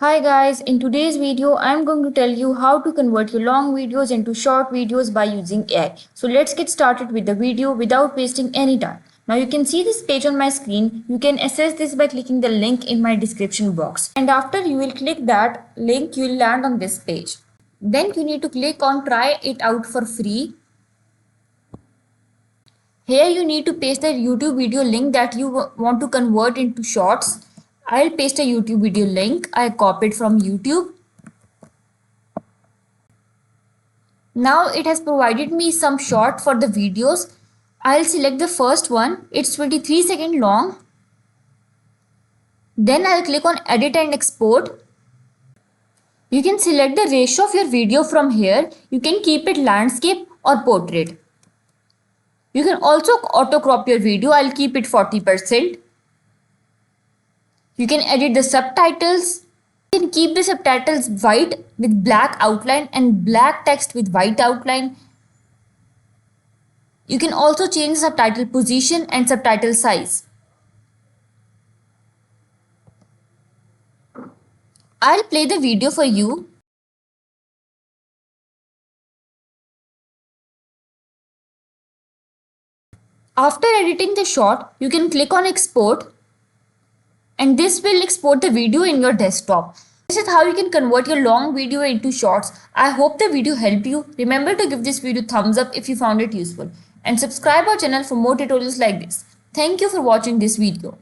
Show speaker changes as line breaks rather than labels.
Hi guys, in today's video I'm going to tell you how to convert your long videos into short videos by using AI. So let's get started with the video without wasting any time. Now you can see this page on my screen. You can access this by clicking the link in my description box. And after you will click that link, you will land on this page. Then you need to click on try it out for free. Here you need to paste the YouTube video link that you want to convert into shorts. I'll paste a YouTube video link I copied from YouTube. Now it has provided me some short for the videos. I'll select the first one. It's 23 seconds long. Then I'll click on edit and export. You can select the ratio of your video from here. You can keep it landscape or portrait. You can also auto crop your video. I'll keep it 40%. You can edit the subtitles. You can keep the subtitles white with black outline and black text with white outline. You can also change subtitle position and subtitle size. I'll play the video for you. After editing the short, you can click on export and this will export the video in your desktop. This is how you can convert your long video into shorts. I hope the video helped you. Remember to give this video thumbs up if you found it useful and subscribe our channel for more tutorials like this. Thank you for watching this video.